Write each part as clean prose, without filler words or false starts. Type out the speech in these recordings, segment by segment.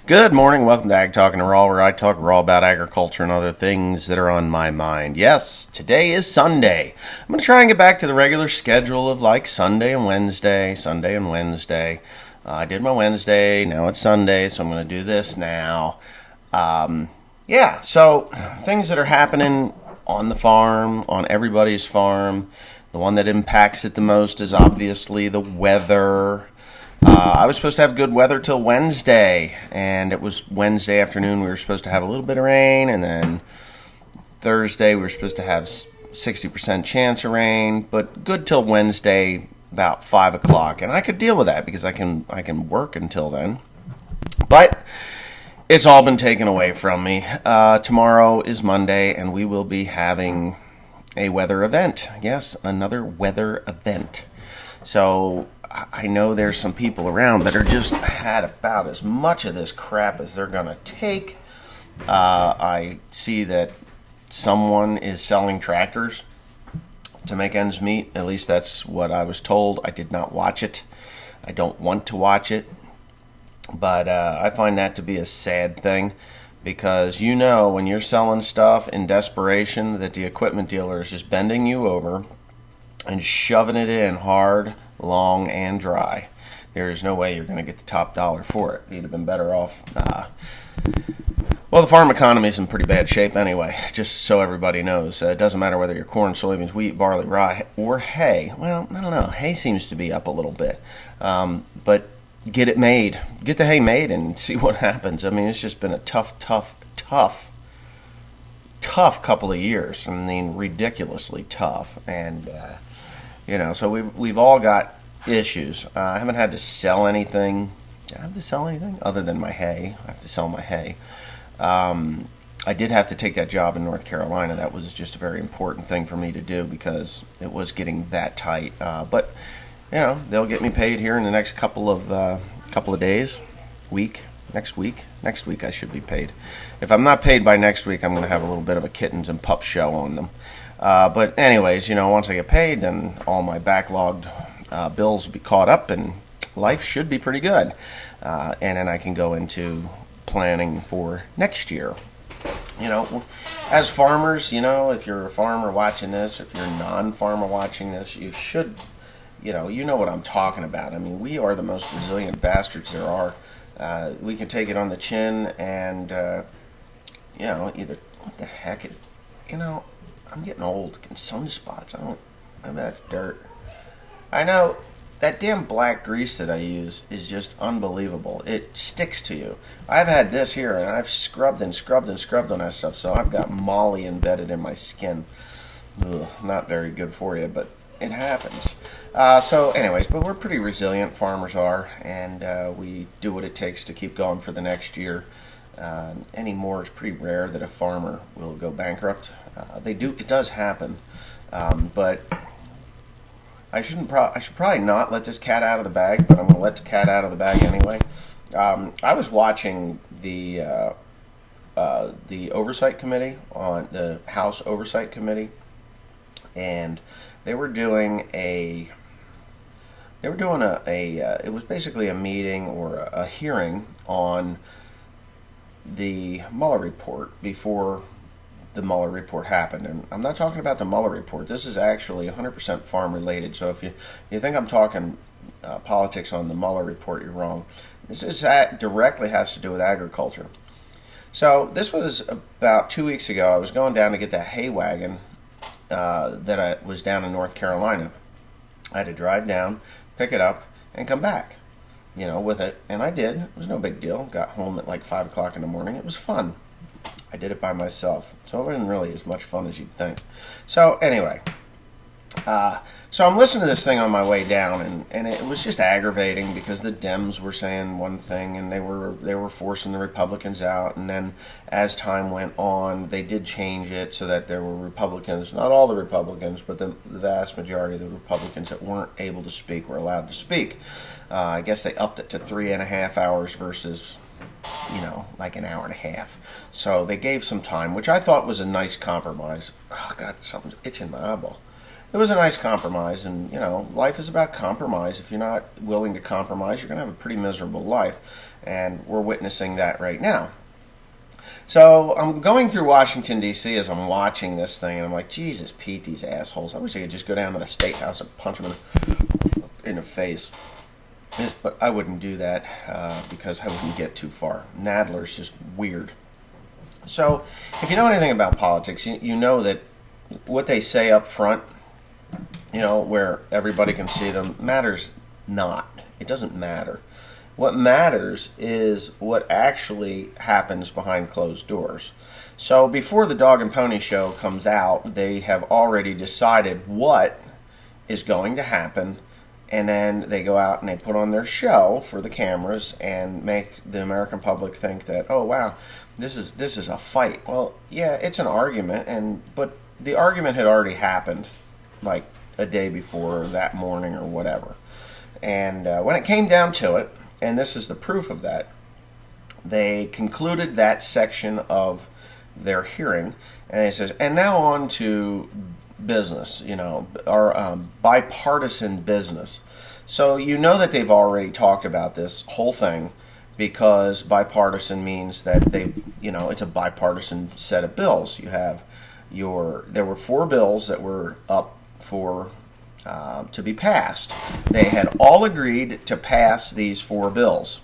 Good morning. Welcome to Ag Talking Raw, where I talk raw about agriculture and other things that are on my mind. Yes, today is Sunday. I'm going to try and get back to the regular schedule of like Sunday and Wednesday. I did my Wednesday. Now it's Sunday, so I'm going to do this now. So things that are happening on the farm, on everybody's farm. The one that impacts it the most is obviously the weather. I was supposed to have good weather till Wednesday, and it was Wednesday afternoon we were supposed to have a little bit of rain, and then Thursday we were supposed to have 60% chance of rain, but good till Wednesday about 5 o'clock, and I could deal with that because I can work until then. But it's all been taken away from me. Tomorrow is Monday, and we will be having a weather event. Yes, another weather event. So I know there's some people around that are just had about as much of this crap as they're going to take. I see that someone is selling tractors to make ends meet. At least that's what I was told. I did not watch it. I don't want to watch it. But I find that to be a sad thing because when you're selling stuff in desperation that the equipment dealer is just bending you over and shoving it in hard, long, and dry. There's no way you're going to get the top dollar for it. You'd have been better off. The farm economy is in pretty bad shape anyway, just so everybody knows. It doesn't matter whether you're corn, soybeans, wheat, barley, rye, or hay. Well, I don't know. Hay seems to be up a little bit. But get it made. Get the hay made and see what happens. I mean, it's just been a tough couple of years. I mean, ridiculously tough. And so we've all got issues. I haven't had to sell anything. Do I have to sell anything other than my hay? I have to sell my hay. I did have to take that job in North Carolina. That was just a very important thing for me to do because it was getting that tight. But they'll get me paid here in the next couple of days, next week I should be paid. If I'm not paid by next week, I'm going to have a little bit of a kittens and pup show on them. But anyways, once I get paid, then all my backlogged bills will be caught up, and life should be pretty good. And then I can go into planning for next year. As farmers, if you're a farmer watching this, if you're a non-farmer watching this, you should, you know what I'm talking about. I mean, we are the most resilient bastards there are. We can take it on the chin and, either, what the heck, I'm getting old, getting sunspots. I'm at dirt. I know that damn black grease that I use is just unbelievable. It sticks to you. I've had this here, and I've scrubbed on that stuff, so I've got moly embedded in my skin. Ugh, not very good for you, but it happens. But we're pretty resilient, farmers are, and we do what it takes to keep going for the next year. Anymore, it's pretty rare that a farmer will go bankrupt. It does happen, but I should probably not let this cat out of the bag, but I'm going to let the cat out of the bag anyway. I was watching the oversight committee on the House Oversight Committee, and they were doing it was basically a meeting or a hearing on the Mueller report before the Mueller report happened. And I'm not talking about the Mueller report. This is actually 100% farm related. So if you think I'm talking politics on the Mueller report, you're wrong. Directly has to do with agriculture. So this was about 2 weeks ago. I was going down to get that hay wagon that I was down in North Carolina. I had to drive down, pick it up, and come back, with it. And I did. It was no big deal. Got home at like 5 o'clock in the morning. It was fun. I did it by myself. So it wasn't really as much fun as you'd think. So anyway, so I'm listening to this thing on my way down, and it was just aggravating because the Dems were saying one thing, and they were forcing the Republicans out. And then as time went on, they did change it so that there were Republicans, not all the Republicans, but the vast majority of the Republicans that weren't able to speak were allowed to speak. I guess they upped it to 3.5 hours versus like an hour and a half. So they gave some time, which I thought was a nice compromise. Oh, God, something's itching my eyeball. it was a nice compromise. And life is about compromise. If you're not willing to compromise, you're going to have a pretty miserable life, and we're witnessing that right now. So I'm going through Washington, D.C. as I'm watching this thing, and I'm like, Jesus, Pete, these assholes. I wish I could just go down to the State House and punch them in the face. But I wouldn't do that because I wouldn't get too far. Nadler's just weird. So if you know anything about politics, you know that what they say up front, where everybody can see them, matters not. It doesn't matter. What matters is what actually happens behind closed doors. So before the Dog and Pony Show comes out, they have already decided what is going to happen, and then they go out and they put on their show for the cameras and make the American public think that, oh wow, this is a fight. Well, yeah, it's an argument, but the argument had already happened like a day before, or that morning, or whatever. And when it came down to it, and this is the proof of that, they concluded that section of their hearing, and it says, and now on to business, our bipartisan business. So that they've already talked about this whole thing, because bipartisan means that it's a bipartisan set of bills. You have there were 4 bills that were up for to be passed. They had all agreed to pass these 4 bills.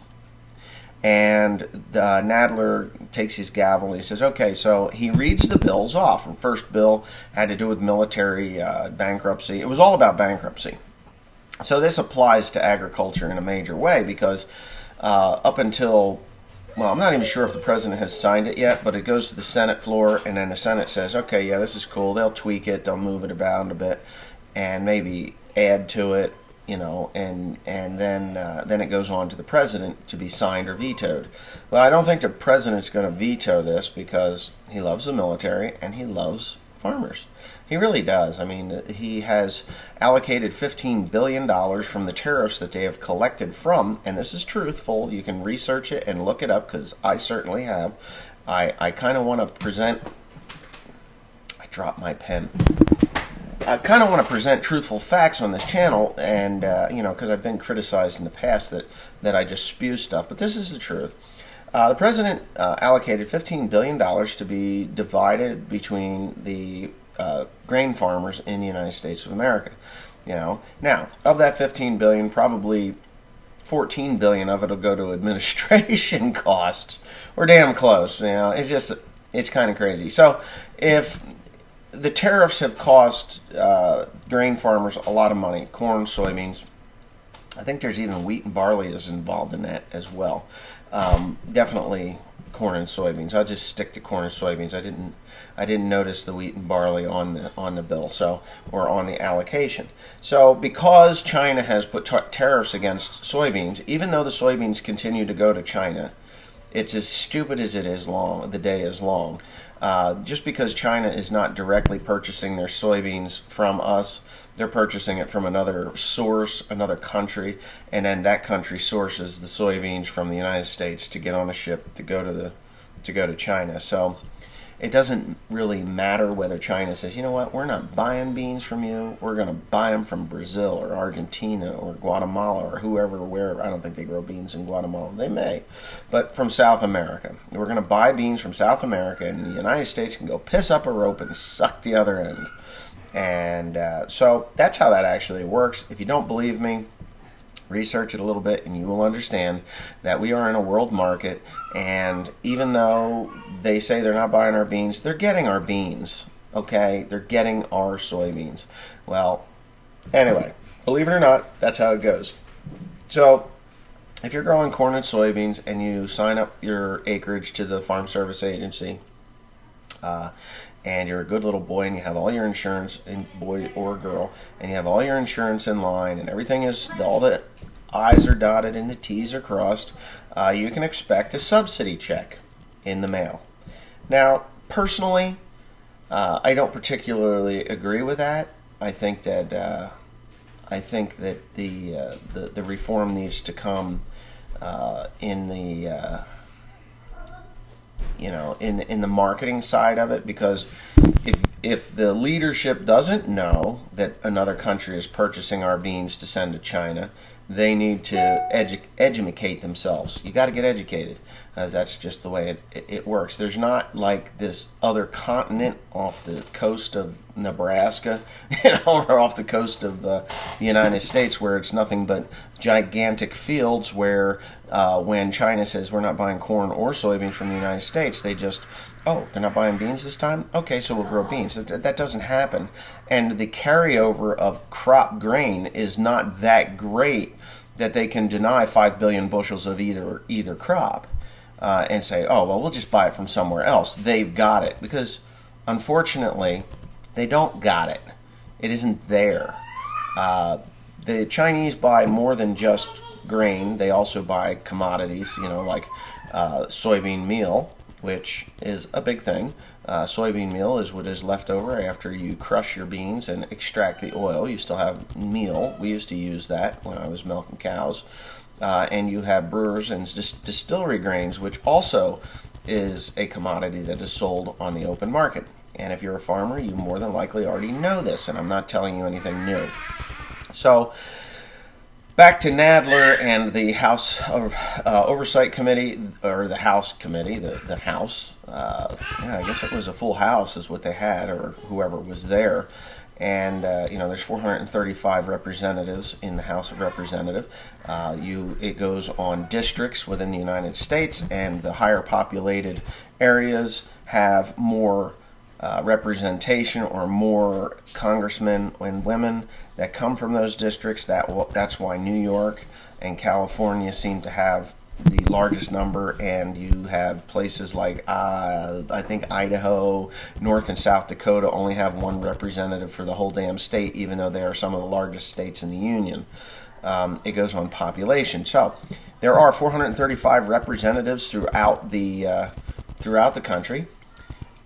And Nadler takes his gavel and he says, okay, so he reads the bills off. The first bill had to do with military bankruptcy. It was all about bankruptcy. So this applies to agriculture in a major way because up until, well, I'm not even sure if the president has signed it yet, but it goes to the Senate floor, and then the Senate says, okay, yeah, this is cool. They'll tweak it. They'll move it about a bit and maybe add to it, and then it goes on to the president to be signed or vetoed. Well, I don't think the president's going to veto this because he loves the military and he loves farmers. He really does. I mean, he has allocated $15 billion from the tariffs that they have collected from, and this is truthful. You can research it and look it up because I certainly have. I kind of want to present... I dropped my pen. I kind of want to present truthful facts on this channel, and because I've been criticized in the past that I just spew stuff, but this is the truth. The president allocated $15 billion to be divided between the grain farmers in the United States of America. Now, of that $15 billion, probably $14 billion of it will go to administration costs. We're damn close. It's kind of crazy. So if the tariffs have cost grain farmers a lot of money, corn, soybeans. I think there's even wheat and barley is involved in that as well. Definitely corn and soybeans. I'll just stick to corn and soybeans. I didn't notice the wheat and barley on the bill, or on the allocation. So because China has put tariffs against soybeans, even though the soybeans continue to go to China, it's as stupid as it is long. The day is long. Just because China is not directly purchasing their soybeans from us, they're purchasing it from another source, another country, and then that country sources the soybeans from the United States to get on a ship to go to China. So it doesn't really matter whether China says, you know what, we're not buying beans from you. We're going to buy them from Brazil or Argentina or Guatemala or wherever. I don't think they grow beans in Guatemala. They may. But from South America. We're going to buy beans from South America, and the United States can go piss up a rope and suck the other end. And so that's how that actually works. If you don't believe me, research it a little bit and you will understand that we are in a world market, and even though they say they're not buying our beans, they're getting our beans, okay? They're getting our soybeans. Well, anyway, believe it or not, that's how it goes. So if you're growing corn and soybeans and you sign up your acreage to the Farm Service Agency, and you're a good little boy and you have all your insurance, boy or girl, and you have all your insurance in line and everything is, all the I's are dotted and the T's are crossed, you can expect a subsidy check in the mail. Now, personally, I don't particularly agree with that. I think that the reform needs to come in the in the marketing side of it, because if the leadership doesn't know that another country is purchasing our beans to send to China, they need to educate themselves. You got to get educated, as that's just the way it works. There's not like this other continent off the coast of Nebraska, or off the coast of the United States, where it's nothing but gigantic fields. Where when China says we're not buying corn or soybeans from the United States, they just, oh, they're not buying beans this time? Okay, so we'll grow beans. That doesn't happen. And the carryover of crop grain is not that great that they can deny 5 billion bushels of either crop and say, oh, well, we'll just buy it from somewhere else. They've got it. Because, unfortunately, they don't got it. It isn't there. The Chinese buy more than just grain. They also buy commodities, like soybean meal, which is a big thing. Soybean meal is what is left over after you crush your beans and extract the oil. You still have meal. We used to use that when I was milking cows. And you have brewers and distillery grains, which also is a commodity that is sold on the open market. And if you're a farmer, you more than likely already know this, and I'm not telling you anything new. So, back to Nadler and the House Oversight Committee, or the House Committee, the House. I guess it was a full House is what they had, or whoever was there. And, there's 435 representatives in the House of Representatives. It goes on districts within the United States, and the higher populated areas have more representation, or more congressmen and women that come from those districts. That's why New York and California seem to have the largest number, and you have places like I think Idaho, North and South Dakota only have one representative for the whole damn state, even though they are some of the largest states in the union. It goes on population. So there are 435 representatives throughout the country.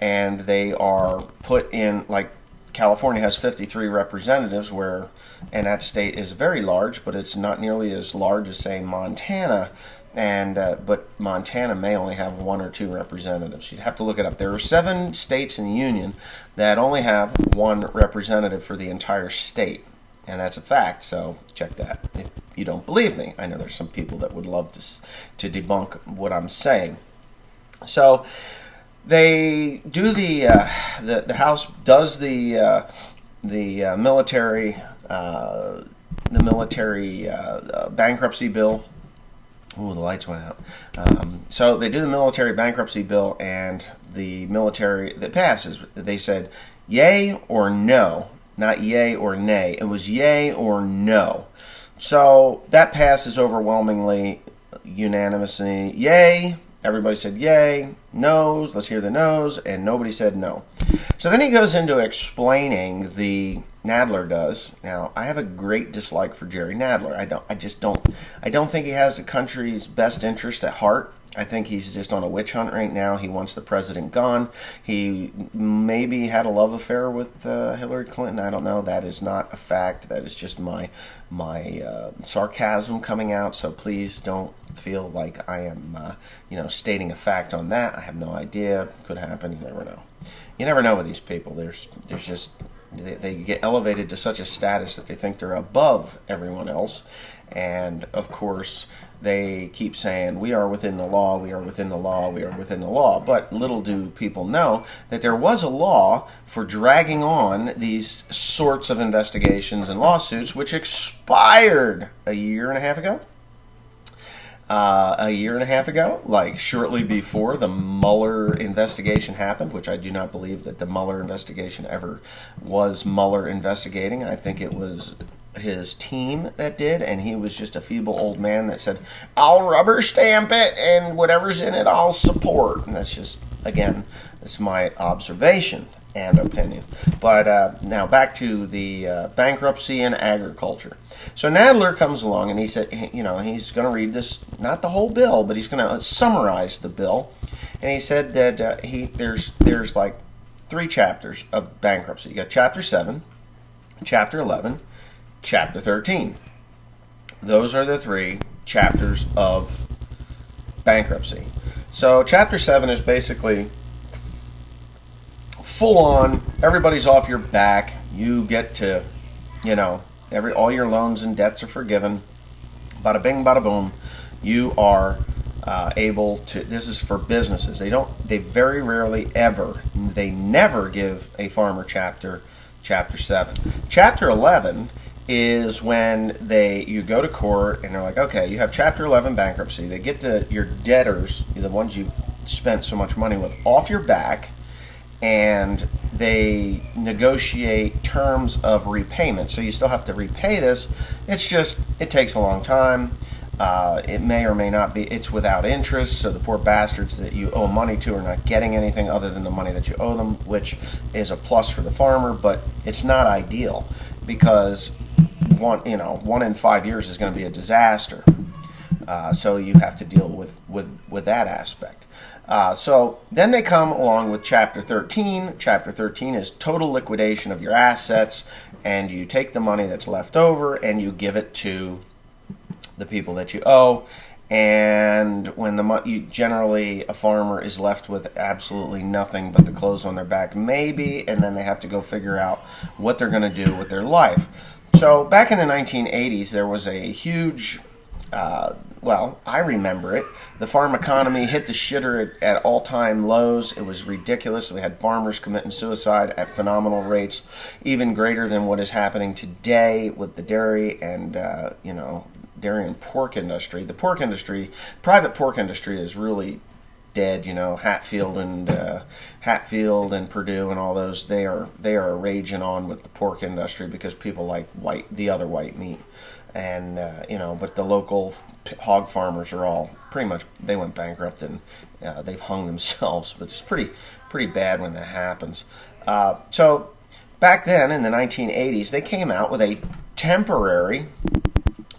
And they are put in, like California has 53 representatives, and that state is very large, but it's not nearly as large as, say, Montana. But Montana may only have 1 or 2 representatives. You'd have to look it up. There are 7 states in the union that only have 1 representative for the entire state, and that's a fact. So check that if you don't believe me. I know there's some people that would love to debunk what I'm saying. So they do the House does the military bankruptcy bill. Ooh, the lights went out. So they do the military bankruptcy bill, and the military that passes. They said yay or no, not yay or nay. It was yay or no. So that passes overwhelmingly, unanimously. Yay. Everybody said yay. No's, let's hear the no's, and nobody said no. So then he goes into explaining Nadler does. Now, I have a great dislike for Jerry Nadler. I don't think he has the country's best interest at heart. I think he's just on a witch hunt right now. He wants the president gone. He maybe had a love affair with Hillary Clinton. I don't know. That is not a fact. That is just my sarcasm coming out. So please don't feel like I am stating a fact on that. I have no idea. Could happen. You never know. You never know with these people. There's just they get elevated to such a status that they think they're above everyone else. And of course, they keep saying, we are within the law, we are within the law, we are within the law. But little do people know that there was a law for dragging on these sorts of investigations and lawsuits, which expired a year and a half ago, like shortly before the Mueller investigation happened, which I do not believe that the Mueller investigation ever was Mueller investigating. I think it was his team that did, and he was just a feeble old man that said, I'll rubber stamp it, and whatever's in it I'll support. And that's just, again, that's my observation and opinion. But now back to the bankruptcy and agriculture. So Nadler comes along, and he said, he's going to read this, not the whole bill, but he's going to summarize the bill. And he said that there's like 3 chapters of bankruptcy. You got Chapter 7, Chapter 11, Chapter 13. Those are the 3 chapters of bankruptcy. So Chapter 7 is basically full on, everybody's off your back. You get to, all your loans and debts are forgiven. Bada bing, bada boom. You are able to. This is for businesses. They very rarely ever. They never give a farmer Chapter 7. Chapter 11 is when you go to court and they're like, okay, you have Chapter 11 bankruptcy. They get your debtors, the ones you've spent so much money with, off your back, and they negotiate terms of repayment. So you still have to repay this. It's just, it takes a long time. It may or may not be. It's without interest, so the poor bastards that you owe money to are not getting anything other than the money that you owe them, which is a plus for the farmer, but it's not ideal because one in 5 years is going to be a disaster. So you have to deal with that aspect. So then they come along with Chapter 13. Chapter 13 is total liquidation of your assets, and you take the money that's left over and you give it to the people that you owe. And when generally a farmer is left with absolutely nothing but the clothes on their back, maybe, and then they have to go figure out what they're going to do with their life. So back in the 1980s, there was a huge, I remember it. The farm economy hit the shitter at all-time lows. It was ridiculous. We had farmers committing suicide at phenomenal rates, even greater than what is happening today with the dairy and, dairy and pork industry. The pork industry, private pork industry, is really dead. Hatfield and Purdue and all those, they are raging on with the pork industry because people like the other white meat. And but the local hog farmers are all pretty much, they went bankrupt and they've hung themselves. But it's pretty bad when that happens. So back then in the 1980s, they came out with a temporary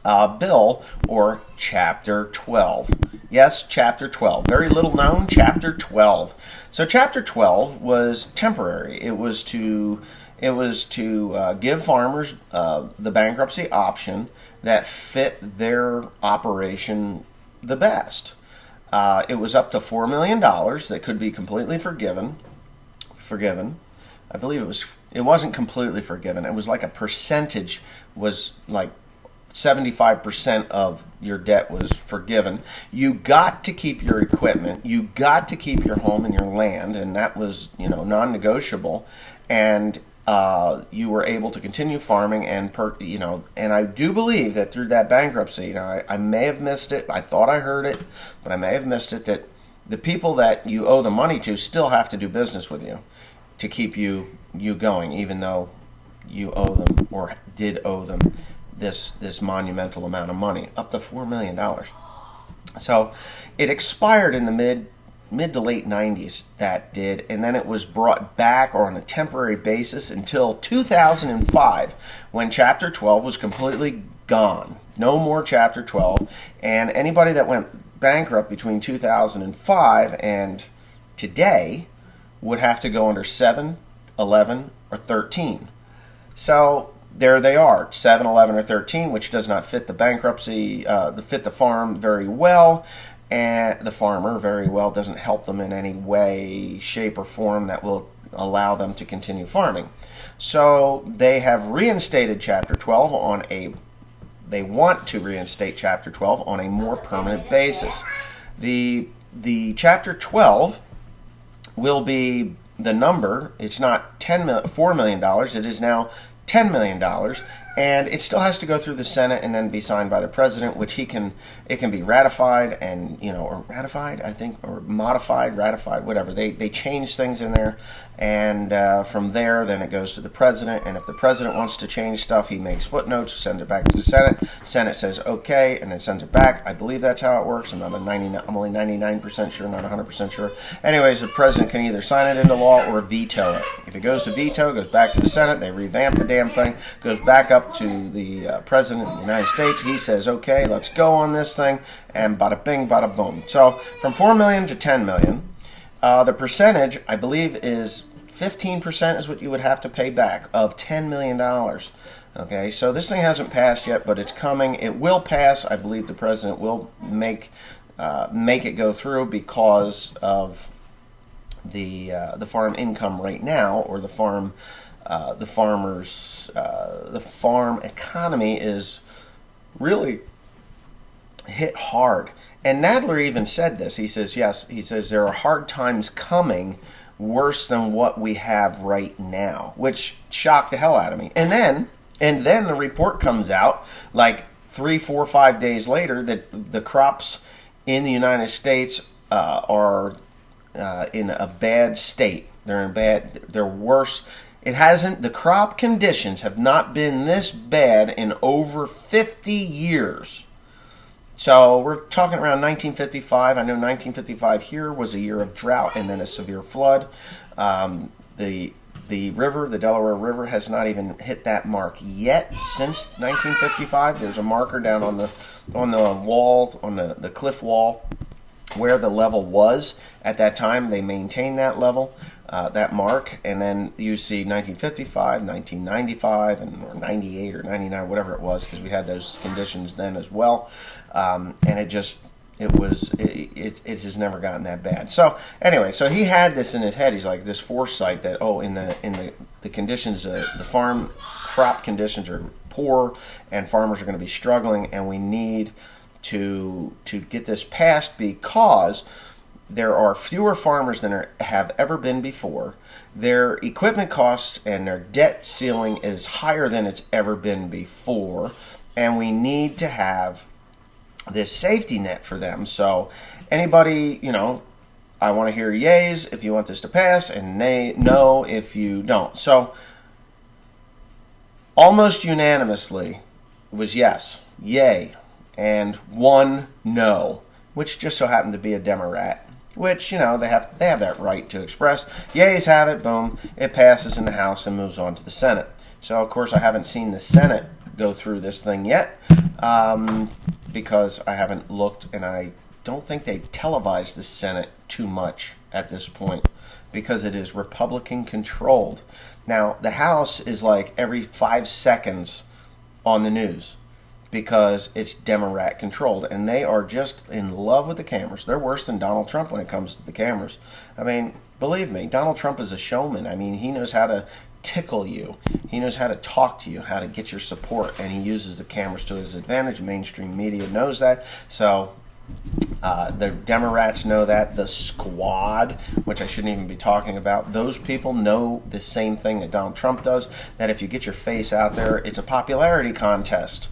bill, or Chapter 12. Yes, Chapter 12. Very little known, Chapter 12. So Chapter 12 was temporary. It was to give farmers the bankruptcy option that fit their operation the best. It was up to $4 million that could be completely forgiven. I believe it wasn't completely forgiven. It was like a percentage, was like 75% of your debt was forgiven. You got to keep your equipment. You got to keep your home and your land, and that was, non-negotiable. And you were able to continue farming, and I do believe that through that bankruptcy, I may have missed it. I thought I heard it, but I may have missed it, that the people that you owe the money to still have to do business with you to keep you going, even though you owe them, or did owe them, this monumental amount of money, up to $4 million. So it expired in the mid to late 90s, that did, and then it was brought back, or on a temporary basis, until 2005, when Chapter 12 was completely gone. No more Chapter 12, and anybody that went bankrupt between 2005 and today would have to go under 7, 11, or 13. So there they are, 7, 11, or 13, which does not fit the bankruptcy, fit the farm very well, and the farmer very well, doesn't help them in any way, shape, or form that will allow them to continue farming. So they have reinstated Chapter 12 they want to reinstate Chapter 12 on a more permanent basis. The Chapter 12 will be the number, it's not $4 million, it is now $10 million, and it still has to go through the Senate and then be signed by the president, which it can be ratified and, or ratified, I think, or modified, ratified, whatever. They change things in there, and from there, then it goes to the president, and if the president wants to change stuff, he makes footnotes, sends it back to the Senate. Senate says okay, and then sends it back. I believe that's how it works. I'm only 99% sure, not 100% sure. Anyways, the president can either sign it into law or veto it. If it goes to veto, it goes back to the Senate. They revamp the damn thing, goes back up to the President of the United States. He says, okay, let's go on this thing, and bada bing, bada boom. So from $4 million to $10 million, the percentage, I believe, is 15% is what you would have to pay back of $10 million. Okay, so this thing hasn't passed yet, but it's coming. It will pass. I believe the President will make it go through because of the farm income right now, or the farm economy is really hit hard. And Nadler even said this. He says, yes, he says there are hard times coming, worse than what we have right now, which shocked the hell out of me. And then the report comes out like 3, 4, 5 days later that the crops in the United States are in a bad state. They're worse. The crop conditions have not been this bad in over 50 years. So we're talking around 1955. I know 1955 here was a year of drought and then a severe flood. The river, the Delaware River, has not even hit that mark yet since 1955. There's a marker down on the wall, on the cliff wall, where the level was at that time. They maintained that level, that mark, and then you see 1955, 1995, or 98 or 99, whatever it was, because we had those conditions then as well, and it has never gotten that bad. So anyway, so he had this in his head. He's like, this foresight that in the conditions, the farm crop conditions are poor, and farmers are going to be struggling, and we need to get this passed because there are fewer farmers than have ever been before. Their equipment costs and their debt ceiling is higher than it's ever been before, and we need to have this safety net for them. So anybody, I want to hear yays if you want this to pass, and no if you don't. So almost unanimously was yes, yay, and one no, which just so happened to be a Democrat, which, they have that right to express. Yays have it, boom, it passes in the House and moves on to the Senate. So, of course, I haven't seen the Senate go through this thing yet, because I haven't looked, and I don't think they televise the Senate too much at this point, because it is Republican controlled. Now, the House is like every 5 seconds on the news, because it's Democrat controlled, and they are just in love with the cameras. They're worse than Donald Trump when it comes to the cameras. I mean, believe me, Donald Trump is a showman. I mean, he knows how to tickle you. He knows how to talk to you, how to get your support, and he uses the cameras to his advantage. Mainstream media knows that. So the Democrats know that. The squad, which I shouldn't even be talking about, those people know the same thing that Donald Trump does, that if you get your face out there, it's a popularity contest,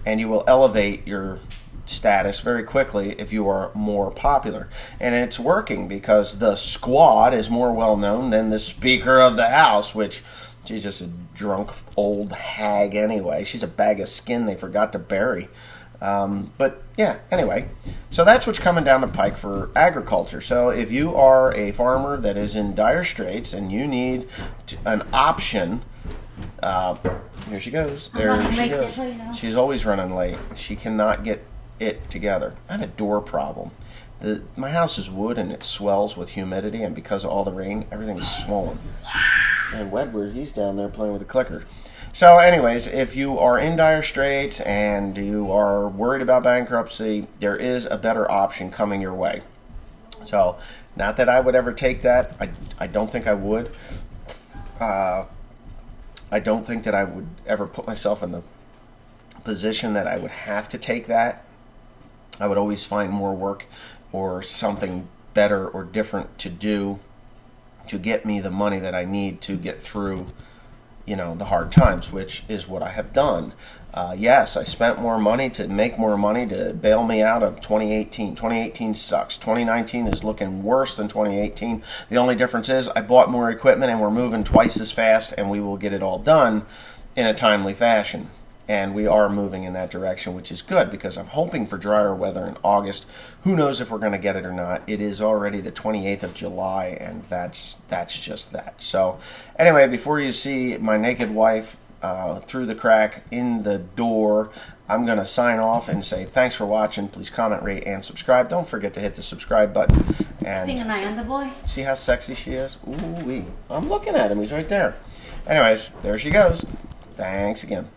and you will elevate your status very quickly if you are more popular. And it's working, because the squad is more well known than the Speaker of the House, which she's just a drunk old hag anyway. She's a bag of skin they forgot to bury. But yeah, anyway, so that's what's coming down the pike for agriculture. So if you are a farmer that is in dire straits and you need an option, here she goes. There she goes. She's always running late. She cannot get it together. I have a door problem. My house is wood, and it swells with humidity, and because of all the rain, everything is swollen. And Wedward, he's down there playing with the clicker. So anyways, if you are in dire straits and you are worried about bankruptcy, there is a better option coming your way. So, not that I would ever take that. I don't think I would. I don't think that I would ever put myself in the position that I would have to take that. I would always find more work or something better or different to do to get me the money that I need to get through, the hard times, which is what I have done. Yes, I spent more money to make more money to bail me out of 2018. 2018 sucks. 2019 is looking worse than 2018. The only difference is I bought more equipment, and we're moving twice as fast, and we will get it all done in a timely fashion. And we are moving in that direction, which is good, because I'm hoping for drier weather in August. Who knows if we're going to get it or not. It is already the 28th of July, and that's just that. So anyway, before you see my naked wife through the crack in the door, I'm going to sign off and say thanks for watching. Please comment, rate, and subscribe. Don't forget to hit the subscribe button. And keeping an eye on the boy. See how sexy she is? Ooh-wee. I'm looking at him. He's right there. Anyways, there she goes. Thanks again.